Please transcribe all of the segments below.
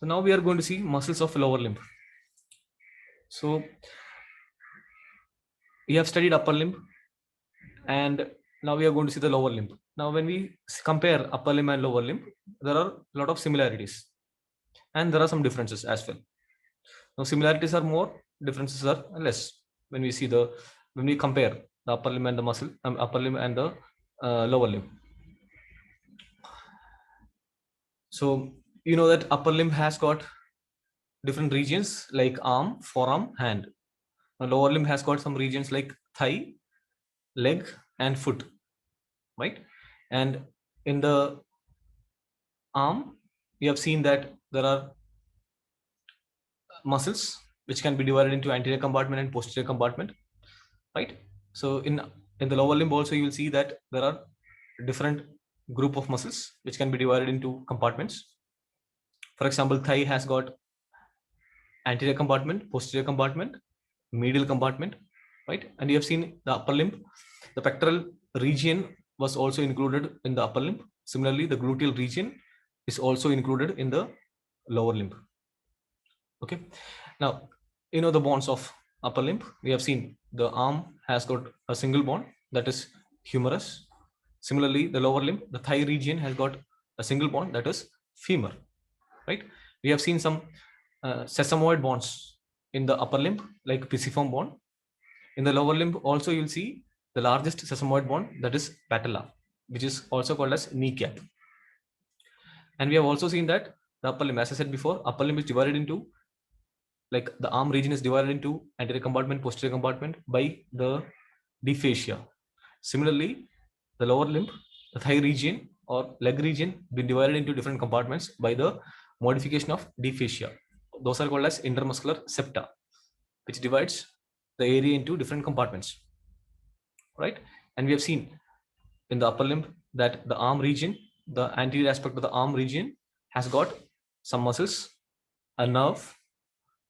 So now we are going to see muscles of lower limb. So we have studied upper limb, and now we are going to see the lower limb. Now when we compare upper limb and lower limb, there are a lot of similarities and there are some differences as well. Now similarities are more, differences are less when we compare the upper limb and the upper limb and the lower limb. So you know that upper limb has got different regions like arm, forearm, hand. Now lower limb has got some regions like thigh, leg, and foot, right? And in the arm, we have seen that there are muscles which can be divided into anterior compartment and posterior compartment, right? So in the lower limb also you will see that there are different group of muscles which can be divided into compartments. For example, thigh has got anterior compartment, posterior compartment, medial compartment, right? And you have seen the upper limb, the pectoral region was also included in the upper limb. Similarly, the gluteal region is also included in the lower limb. Okay, now you know the bones of upper limb. We have seen the arm has got a single bone, that is humerus. Similarly, the lower limb, the thigh region, has got a single bone, that is femur, right? We have seen some sesamoid bones in the upper limb like pisiform bone. In the lower limb also you will see the largest sesamoid bone, that is patella, which is also called as kneecap. And we have also seen that the upper limb, as I said before, upper limb is divided into, like the arm region is divided into anterior compartment, posterior compartment by the deep fascia. Similarly, the lower limb, the thigh region or leg region, been divided into different compartments by the modification of deep fascia. Those are called as intermuscular septa, which divides the area into different compartments, right? And we have seen in the upper limb that the arm region, the anterior aspect of the arm region, has got some muscles, a nerve,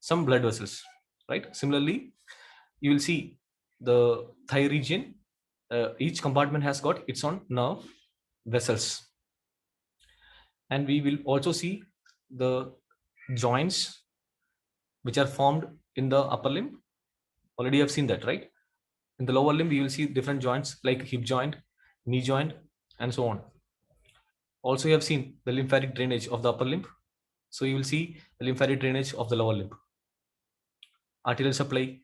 some blood vessels, right? Similarly, you will see the thigh region, each compartment has got its own nerve vessels. And we will also see the joints which are formed in the upper limb. Already have seen that, right? In the lower limb, you will see different joints like hip joint, knee joint, and so on. Also, you have seen the lymphatic drainage of the upper limb. So you will see the lymphatic drainage of the lower limb. Arterial supply,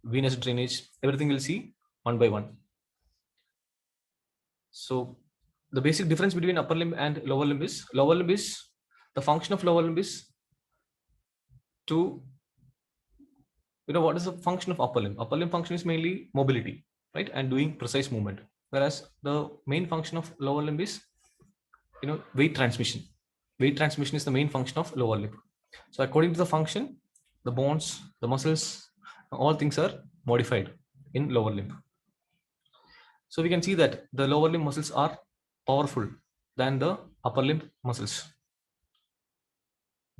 venous drainage, everything we'll see one by one. So the basic difference between upper limb and lower limb is, the function of lower limb is to, what is the function of upper limb? Upper limb function is mainly mobility, right? And doing precise movement. Whereas the main function of lower limb is, weight transmission. Weight transmission is the main function of lower limb. So according to the function, the bones, the muscles, all things are modified in lower limb. So we can see that the lower limb muscles are powerful than the upper limb muscles,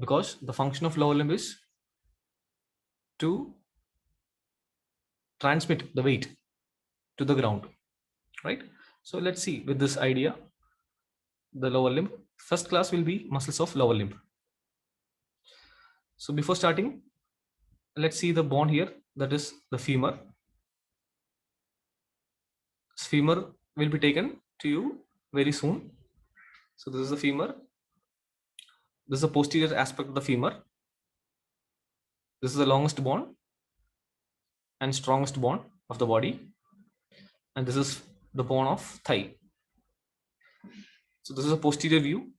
because the function of lower limb is to transmit the weight to the ground, right? So let's see with this idea, the lower limb. First class will be muscles of lower limb. So before starting, let's see the bone here, that is the femur. Femur will be taken to you very soon. So this is the femur. This is the posterior aspect of the femur. This is the longest bone and strongest bone of the body. And this is the bone of thigh. So this is a posterior view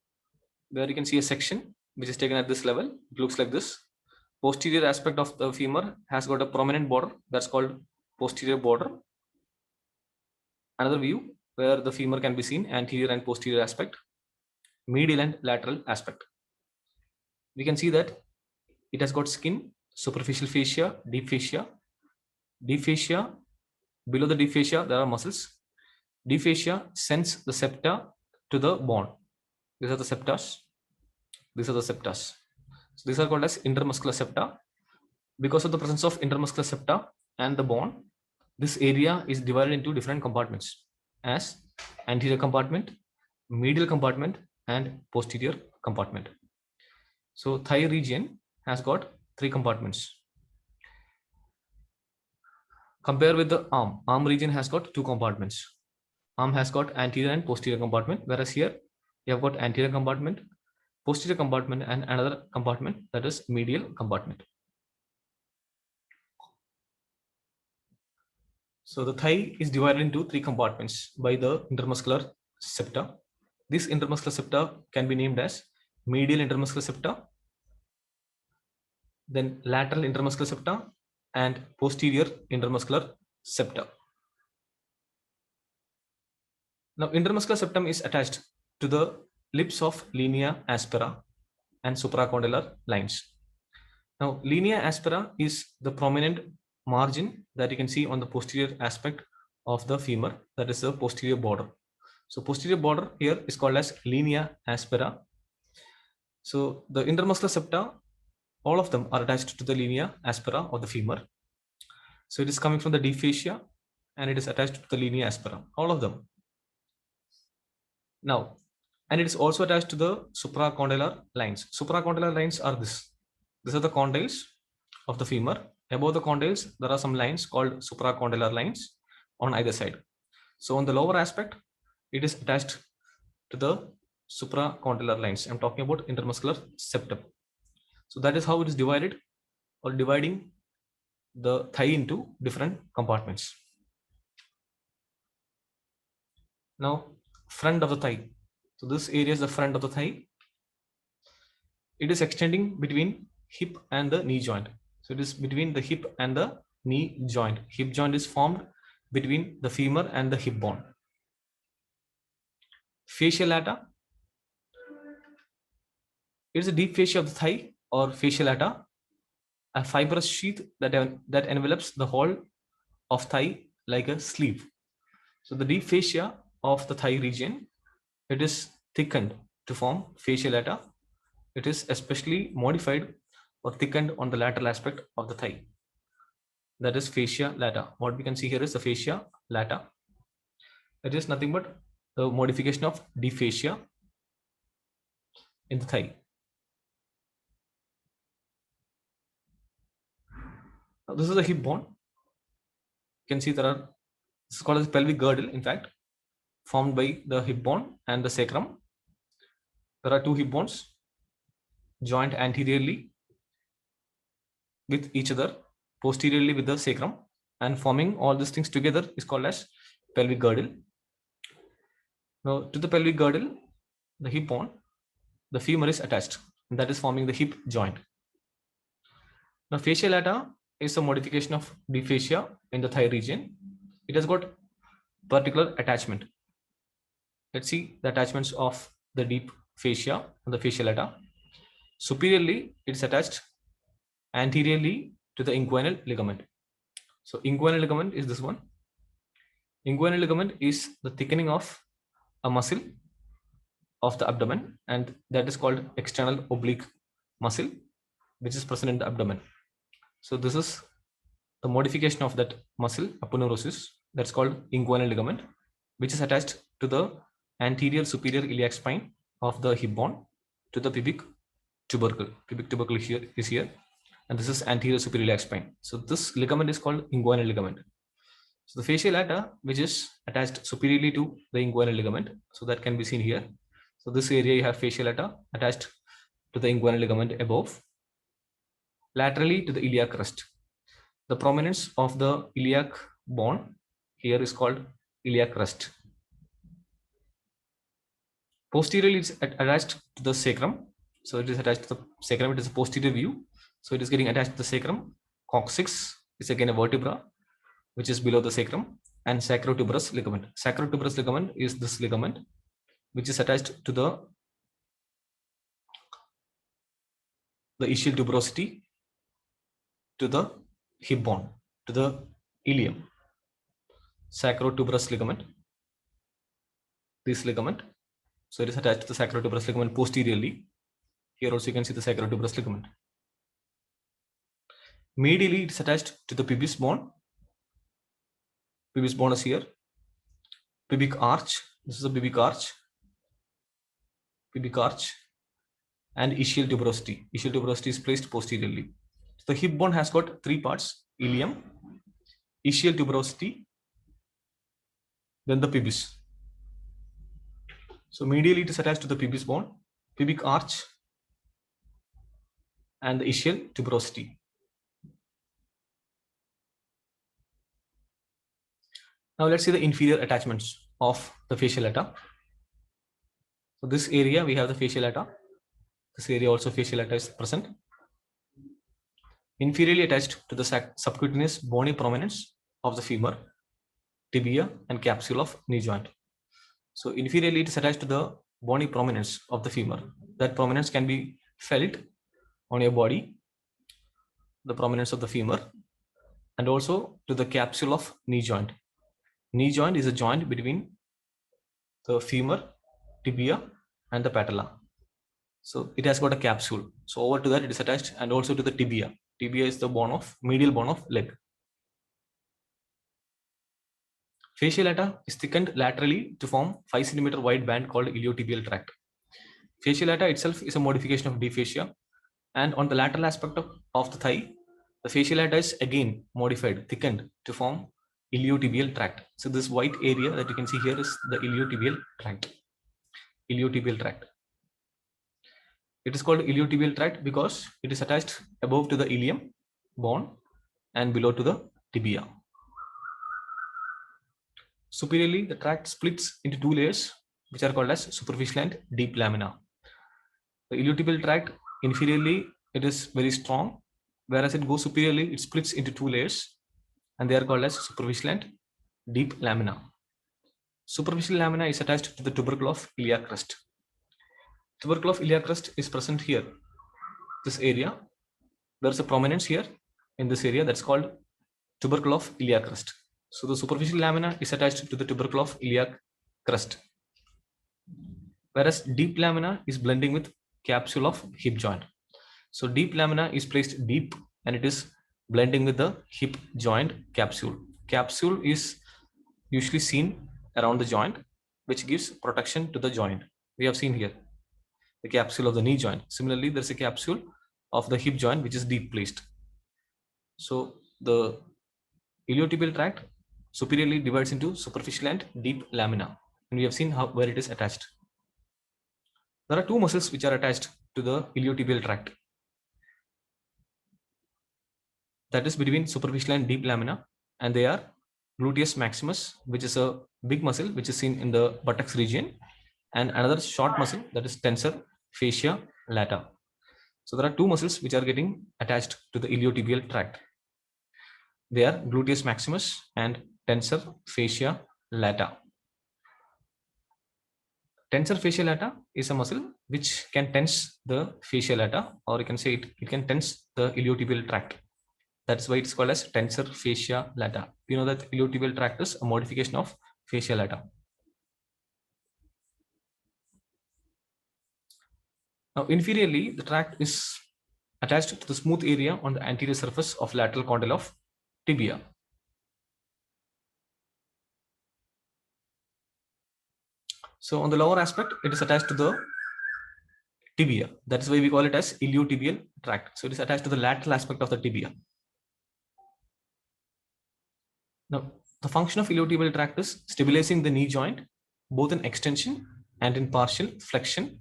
where you can see a section which is taken at this level. It looks like this. Posterior aspect of the femur has got a prominent border, that's called posterior border. Another view where the femur can be seen, anterior and posterior aspect, medial and lateral aspect. We can see that it has got skin, superficial fascia, deep fascia. Deep fascia, below the deep fascia there are muscles. Deep fascia sends the septa to the bone. These are the septas. These are the septas. So these are called as intermuscular septa. Because of the presence of intermuscular septa and the bone, this area is divided into different compartments as anterior compartment, medial compartment, and posterior compartment. So thigh region has got 3 compartments. Compare with the arm. Arm region has got 2 compartments. Arm has got anterior and posterior compartment, whereas here you have got anterior compartment, posterior compartment, and another compartment, that is medial compartment. So the thigh is divided into 3 compartments by the intermuscular septa. This intermuscular septa can be named as medial intermuscular septa, then lateral intermuscular septa, and posterior intermuscular septa. Now, intermuscular septum is attached to the lips of linea aspera and supracondylar lines. Now, linea aspera is the prominent margin that you can see on the posterior aspect of the femur, that is the posterior border. So, posterior border here is called as linea aspera. So, the intermuscular septa, all of them are attached to the linea aspera of the femur. So, it is coming from the deep fascia and it is attached to the linea aspera, all of them. Now, and it is also attached to the supracondylar lines. Supracondylar lines are this. These are the condyles of the femur. Above the condyles, there are some lines called supracondylar lines on either side. So on the lower aspect, it is attached to the supracondylar lines. I'm talking about intermuscular septum. So that is how it is divided, or dividing the thigh into different compartments. Now, front of the thigh. So this area is the front of the thigh. It is extending between hip and the knee joint. So it is between the hip and the knee joint. Hip joint is formed between the femur and the hip bone. Fascia lata. It is a deep fascia of the thigh, or fascia lata, a fibrous sheath that envelops the whole of thigh like a sleeve. So the deep fascia of the thigh region, it is thickened to form fascia lata. It is especially modified or thickened on the lateral aspect of the thigh. That is fascia lata. What we can see here is the fascia lata. It is nothing but the modification of deep fascia in the thigh. Now, this is the hip bone. You can see this is called as pelvic girdle, in fact, formed by the hip bone and the sacrum. There are 2 hip bones joined anteriorly with each other, posteriorly with the sacrum, and forming all these things together is called as pelvic girdle. Now, to the pelvic girdle, the hip bone, the femur is attached, and that is forming the hip joint. Now, fascia lata is a modification of deep fascia in the thigh region. It has got particular attachment. Let's see the attachments of the deep fascia and the fascia lata. Superiorly, it's attached anteriorly to the inguinal ligament. So inguinal ligament is this one. Inguinal ligament is the thickening of a muscle of the abdomen, and that is called external oblique muscle, which is present in the abdomen. So this is the modification of that muscle, aponeurosis, that's called inguinal ligament, which is attached to the anterior superior iliac spine of the hip bone to the pubic tubercle. Pubic tubercle here is here, and this is anterior superior iliac spine. So this ligament is called inguinal ligament. So the fascia lata, which is attached superiorly to the inguinal ligament, so that can be seen here. So this area you have fascia lata attached to the inguinal ligament above, laterally to the iliac crest. The prominence of the iliac bone here is called iliac crest. Posteriorly, it's attached to the sacrum. So it is attached to the sacrum. It is a posterior view. So it is getting attached to the sacrum. Coccyx is again a vertebra, which is below the sacrum, and sacrotuberous ligament. Sacrotuberous ligament is this ligament, which is attached to the ischial tuberosity, to the hip bone, to the ilium. Sacrotuberous ligament, this ligament. So it is attached to the sacrotuberous ligament posteriorly. Here also you can see the sacrotuberous ligament. Medially, it is attached to the pubis bone. Pubis bone is here. Pubic arch. This is a pubic arch. Pubic arch. and ischial tuberosity. Ischial tuberosity is placed posteriorly. So the hip bone has got three parts: ilium, ischial tuberosity, then the pubis. So medially it is attached to the pubis bone, pubic arch, and the ischial tuberosity. Now let's see the inferior attachments of the fasciolata. So this area we have the fasciolata. This area also fasciolata is present. Inferiorly attached to the subcutaneous bony prominence of the femur, tibia, and capsule of knee joint. So inferiorly it is attached to the bony prominence of the femur. That prominence can be felt on your body, the prominence of the femur, and also to the capsule of knee joint. Knee joint is a joint between the femur, tibia, and the patella. So it has got a capsule. So over to that it is attached, and also to the tibia. Tibia is the bone of medial bone of leg. Fasciolata is thickened laterally to form 5 cm wide band called iliotibial tract. Fasciolata itself is a modification of deep fascia, and on the lateral aspect of the thigh, the fasciolata is again modified, thickened to form iliotibial tract. So this white area that you can see here is the iliotibial tract. Iliotibial tract. It is called iliotibial tract because it is attached above to the ilium bone and below to the tibia. Superiorly, the tract splits into two layers, which are called as superficial and deep lamina. The iliotibial tract, inferiorly, it is very strong, whereas it goes superiorly, it splits into two layers, and they are called as superficial and deep lamina. Superficial lamina is attached to the tubercle of iliac crest. Tubercle of iliac crest is present here, this area. There's a prominence here in this area that's called tubercle of iliac crest. So the superficial lamina is attached to the tubercle of iliac crest, whereas deep lamina is blending with capsule of hip joint. So deep lamina is placed deep and it is blending with the hip joint capsule. Capsule is usually seen around the joint, which gives protection to the joint. We have seen here the capsule of the knee joint. Similarly, there's a capsule of the hip joint which is deep placed. So the iliotibial tract superiorly divides into superficial and deep lamina, and we have seen where it is attached. There are two muscles which are attached to the iliotibial tract. That is between superficial and deep lamina, and they are gluteus maximus, which is a big muscle which is seen in the buttocks region, and another short muscle that is tensor fascia lata. So there are two muscles which are getting attached to the iliotibial tract. They are gluteus maximus and tensor fascia lata. Tensor fascia lata is a muscle which can tense the fascia lata, or you can say it can tense the iliotibial tract. That's why it's called as tensor fascia lata. You know that iliotibial tract is a modification of fascia lata. Now, inferiorly, the tract is attached to the smooth area on the anterior surface of lateral condyle of tibia. So on the lower aspect, it is attached to the tibia. That is why we call it as iliotibial tract. So it is attached to the lateral aspect of the tibia. Now, the function of iliotibial tract is stabilizing the knee joint, both in extension and in partial flexion,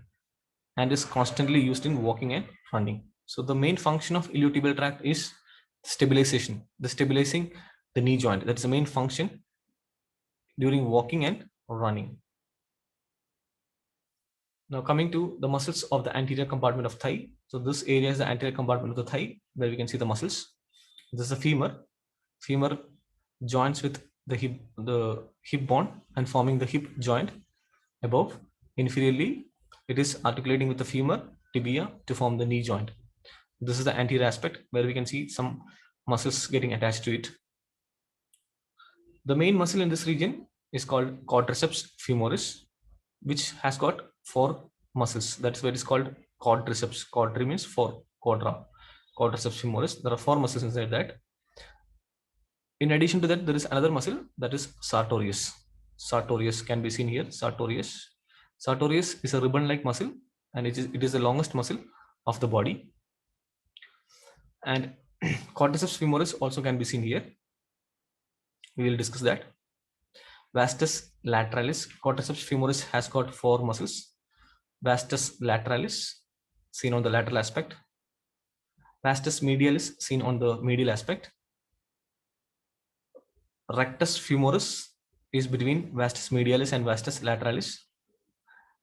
and is constantly used in walking and running. So the main function of iliotibial tract is stabilization, the stabilizing the knee joint. That's the main function during walking and running. Now coming to the muscles of the anterior compartment of thigh. So this area is the anterior compartment of the thigh, where we can see the muscles. This is the femur. Femur joins with the hip bone and forming the hip joint above. Inferiorly, it is articulating with the femur, tibia to form the knee joint. This is the anterior aspect where we can see some muscles getting attached to it. The main muscle in this region is called quadriceps femoris, which has got 4 muscles. That's why it is called quadriceps. Quadri means 4, quadra. Quadriceps femoris. There are 4 muscles inside that. In addition to that, there is another muscle that is sartorius. Sartorius can be seen here. Sartorius. Sartorius is a ribbon-like muscle and it is the longest muscle of the body. And quadriceps femoris also can be seen here. We will discuss that. Vastus lateralis, quadriceps femoris has got 4 muscles. Vastus lateralis, seen on the lateral aspect. Vastus medialis, seen on the medial aspect. Rectus femoris is between vastus medialis and vastus lateralis.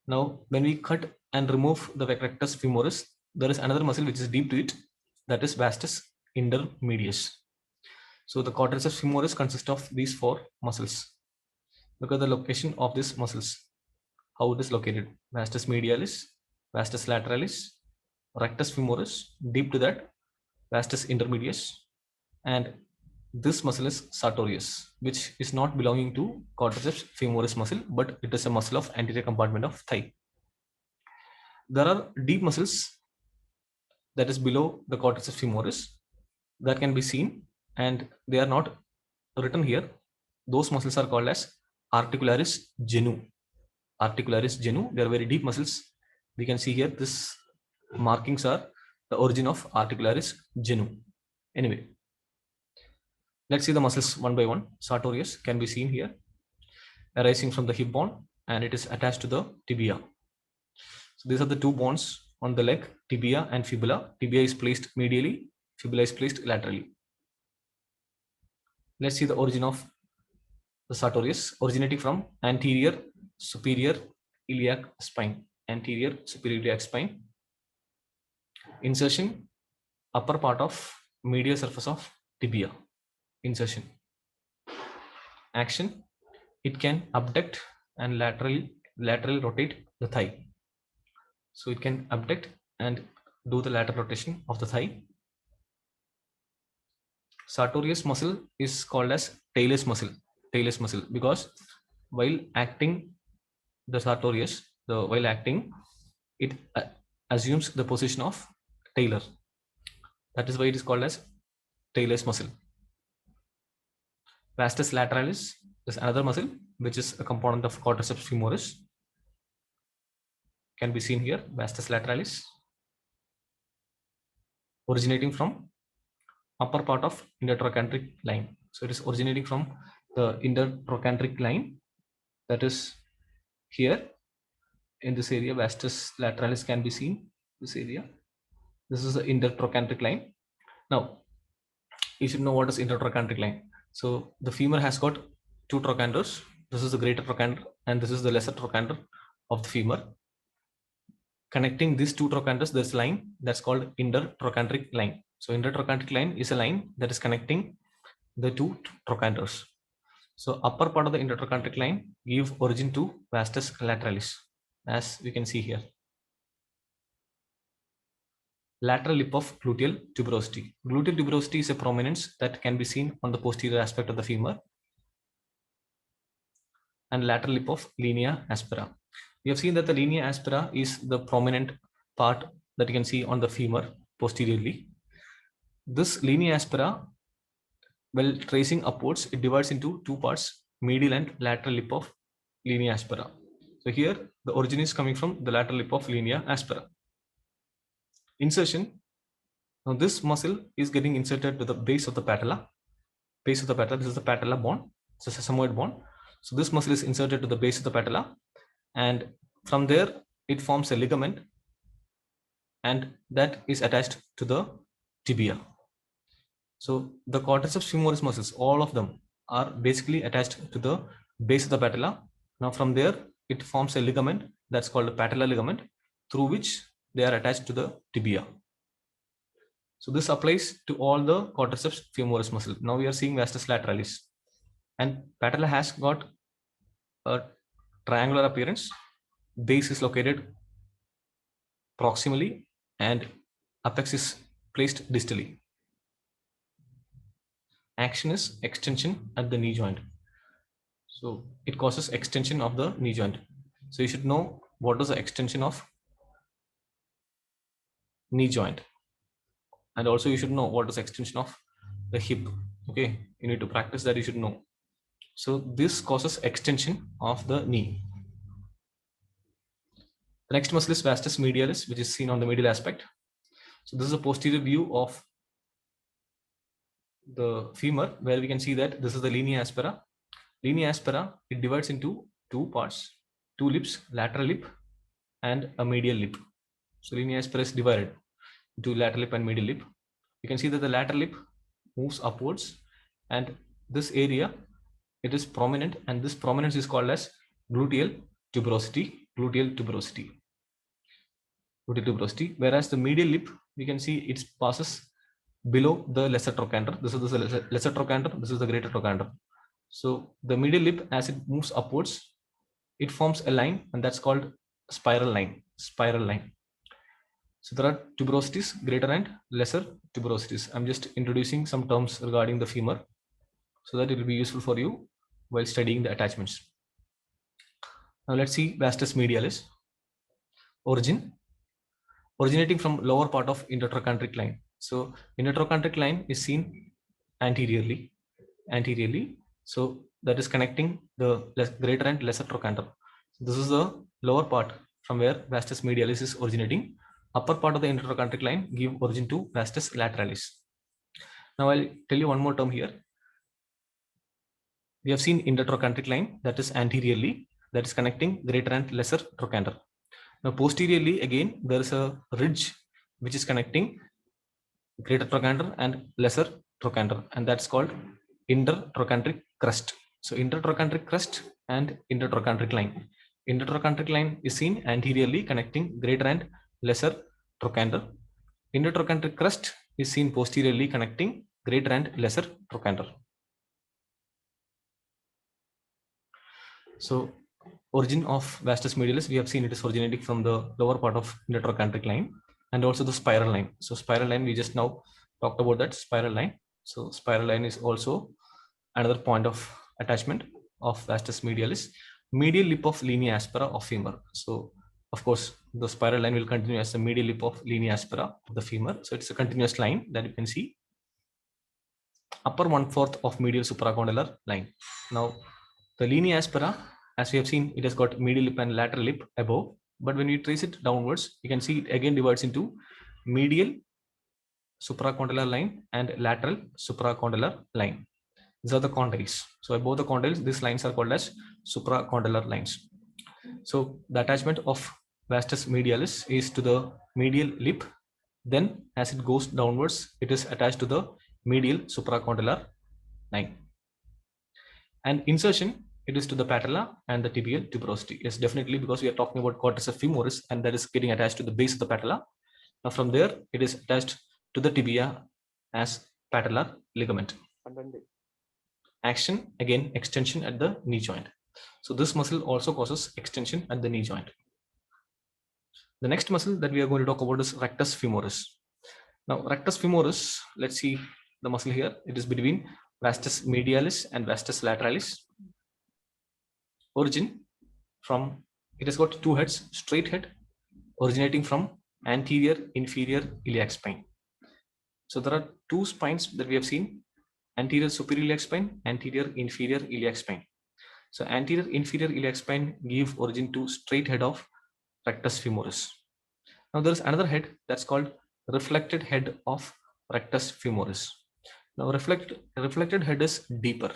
Now, when we cut and remove the rectus femoris, there is another muscle which is deep to it, that is vastus intermedius. So the quadriceps femoris consists of these 4 muscles. Look at the location of these muscles, how it is located. Vastus medialis, vastus lateralis, rectus femoris, deep to that, vastus intermedius, and this muscle is sartorius, which is not belonging to quadriceps femoris muscle, but it is a muscle of anterior compartment of thigh. There are deep muscles that is below the quadriceps femoris that can be seen, and they are not written here. Those muscles are called as articularis genu. Articularis genu, they are very deep muscles. We can see here this markings are the origin of articularis genu. Anyway, let's see the muscles one by one. Sartorius can be seen here, arising from the hip bone, and it is attached to the tibia. So these are the 2 bones on the leg, tibia and fibula. Tibia is placed medially, fibula is placed laterally. Let's see the origin of the sartorius, originating from anterior superior iliac spine. Anterior superior iliac spine. Insertion, upper part of medial surface of tibia. Insertion. Action, it can abduct and laterally rotate the thigh. So it can abduct and do the lateral rotation of the thigh. Sartorius muscle is called as talus muscle. Talus muscle, because while acting the sartorius, while acting, it assumes the position of talar. That is why it is called as talus muscle. Vastus lateralis is another muscle which is a component of quadriceps femoris. Can be seen here, vastus lateralis, originating from upper part of intertrochanteric line. So it is originating from the intertrochanteric line, that is here in this area. Vastus lateralis can be seen, this area. This is the intertrochanteric line. Now, you should know what is intertrochanteric line. So the femur has got 2 trochanters. This is the greater trochanter and this is the lesser trochanter of the femur. Connecting these 2 trochanters, there's a line that's called intertrochanteric line. So intertrochanteric line is a line that is connecting the 2 trochanters. So upper part of the intertrochanteric line give origin to vastus lateralis, as we can see here. Lateral lip of gluteal tuberosity. Gluteal tuberosity is a prominence that can be seen on the posterior aspect of the femur. And lateral lip of linea aspera. We have seen that the linea aspera is the prominent part that you can see on the femur posteriorly. This linea aspera, while tracing upwards, it divides into 2 parts, medial and lateral lip of linea aspera. So here the origin is coming from the lateral lip of linea aspera. Insertion. Now this muscle is getting inserted to the base of the patella. Base of the patella, this is the patella bone, it's a sesamoid bone. So this muscle is inserted to the base of the patella, and from there it forms a ligament, and that is attached to the tibia. So the quadriceps femoris muscles, all of them are basically attached to the base of the patella. Now from there it forms a ligament that's called a patellar ligament, through which they are attached to the tibia. So this applies to all the quadriceps femoris muscle. Now we are seeing vastus lateralis, and patella has got a triangular appearance. Base is located proximally and apex is placed distally. Action is extension at the knee joint. So it causes extension of the knee joint. So you should know what is the extension of knee joint, and also you should know what is extension of the hip. Okay, you need to practice that, you should know. So this causes extension of the knee. The next muscle is vastus medialis, which is seen on the medial aspect. So this is a posterior view of the femur, where we can see that this is the linea aspera. Linea aspera, it divides into two parts, two lips, lateral lip and a medial lip. So linea aspera is divided into lateral lip and medial lip. You can see that the lateral lip moves upwards, and this area, it is prominent, and this prominence is called as gluteal tuberosity. Gluteal tuberosity. Gluteal tuberosity. Whereas the medial lip, we can see it passes below the lesser trochanter. This is the lesser trochanter. This is the greater trochanter. So the medial lip, as it moves upwards, it forms a line, and that's called spiral line. Spiral line. So there are tuberosities, greater and lesser tuberosities. I'm just introducing some terms regarding the femur so that it will be useful for you while studying the attachments. Now let's see vastus medialis. Originating from lower part of intertrochanteric line. So intertrochanteric line is seen anteriorly. So that is connecting the greater and lesser trochanter. So this is the lower part from where vastus medialis is originating. Upper part of the intertrochanteric line give origin to vastus lateralis. Now I'll tell you one more term here. We have seen intertrochanteric line, that is anteriorly, that is connecting greater and lesser trochanter. Now posteriorly, again, there is a ridge which is connecting greater trochanter and lesser trochanter, and that's called intertrochanteric crest. So intertrochanteric crest and intertrochanteric line. Intertrochanteric line is seen anteriorly connecting greater and lesser trochanter. Intertrochanteric crest is seen posteriorly connecting greater and lesser trochanter. So origin of vastus medialis, we have seen it is originating from the lower part of intertrochanteric line and also the spiral line. So spiral line, we just now talked about that spiral line. So spiral line is also another point of attachment of vastus medialis. Medial lip of linea aspera of femur. So of course, the spiral line will continue as the medial lip of linea aspera of the femur. So it's a continuous line that you can see. Upper 1/4 of medial supracondylar line. Now, the linea aspera, as we have seen, it has got medial lip and lateral lip above. But when we trace it downwards, you can see it again divides into medial supracondylar line and lateral supracondylar line. These are the condyles. So above the condyles, these lines are called as supracondylar lines. So the attachment of vastus medialis is to the medial lip. Then as it goes downwards, it is attached to the medial supracondylar line. And insertion, it is to the patella and the tibial tuberosity. Yes, definitely, because we are talking about quadriceps femoris, and that is getting attached to the base of the patella. Now from there, it is attached to the tibia as patellar ligament. Action, again, extension at the knee joint. So this muscle also causes extension at the knee joint. The next muscle that we are going to talk about is rectus femoris. Now rectus femoris, let's see the muscle here. It is between vastus medialis and vastus lateralis. Origin from, it has got two heads, straight head originating from anterior inferior iliac spine. So there are two spines that we have seen, anterior superior iliac spine, anterior inferior iliac spine. So anterior inferior iliac spine give origin to straight head of rectus femoris. Now there is another head that's called reflected head of rectus femoris. Now reflected head is deeper,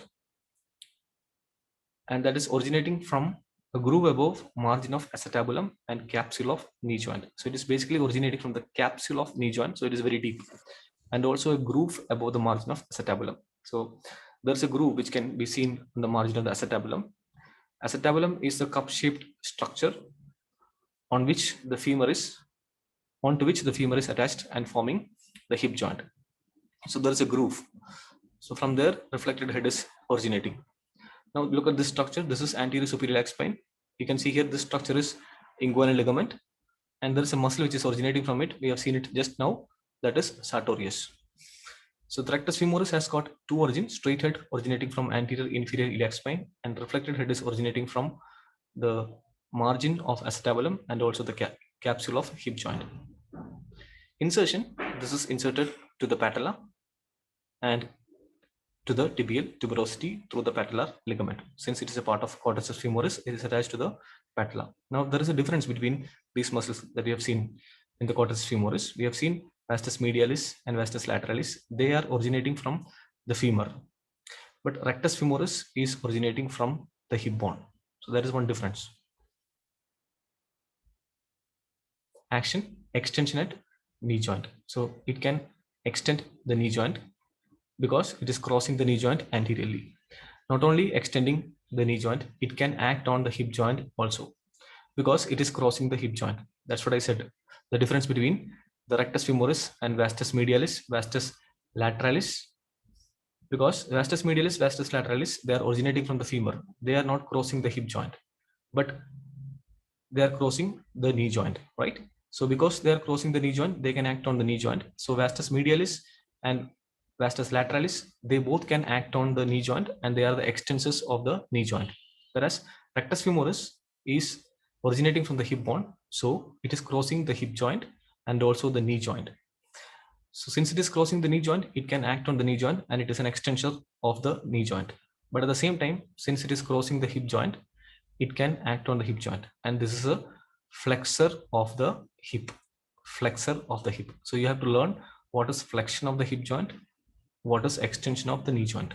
and that is originating from a groove above margin of acetabulum and capsule of knee joint. So it is basically originating from the capsule of knee joint, so it is very deep, and also a groove above the margin of acetabulum. So there's a groove which can be seen on the margin of the acetabulum. Acetabulum is the cup-shaped structure on which the femur is, onto which the femur is attached and forming the hip joint. So there is a groove. So from there, reflected head is originating. Now look at this structure. This is anterior superior iliac spine. You can see here this structure is inguinal ligament, and there is a muscle which is originating from it. We have seen it just now. That is sartorius. So the rectus femoris has got two origins: straight head originating from anterior inferior iliac spine, and reflected head is originating from the margin of acetabulum and also the capsule of hip joint. Insertion, this is inserted to the patella, and to the tibial tuberosity through the patellar ligament. Since it is a part of quadratus femoris, it is attached to the patella. Now there is a difference between these muscles that we have seen in the quadratus femoris. We have seen vastus medialis and vastus lateralis. They are originating from the femur, but rectus femoris is originating from the hip bone. So that is one difference. Action, extension at knee joint. So it can extend the knee joint because it is crossing the knee joint anteriorly. Not only extending the knee joint, it can act on the hip joint also because it is crossing the hip joint. That's what I said. The difference between the rectus femoris and vastus medialis, vastus lateralis, because vastus medialis, vastus lateralis, they are originating from the femur. They are not crossing the hip joint, but they are crossing the knee joint, right? So because they are crossing the knee joint, they can act on the knee joint. So vastus medialis and vastus lateralis, they both can act on the knee joint, and they are the extensors of the knee joint. Whereas rectus femoris is originating from the hip bone, so it is crossing the hip joint and also the knee joint. So since it is crossing the knee joint, it can act on the knee joint, and it is an extension of the knee joint. But at the same time, since it is crossing the hip joint, it can act on the hip joint, and this is a flexor of the hip. Flexor of the hip. So you have to learn what is flexion of the hip joint, what is extension of the knee joint.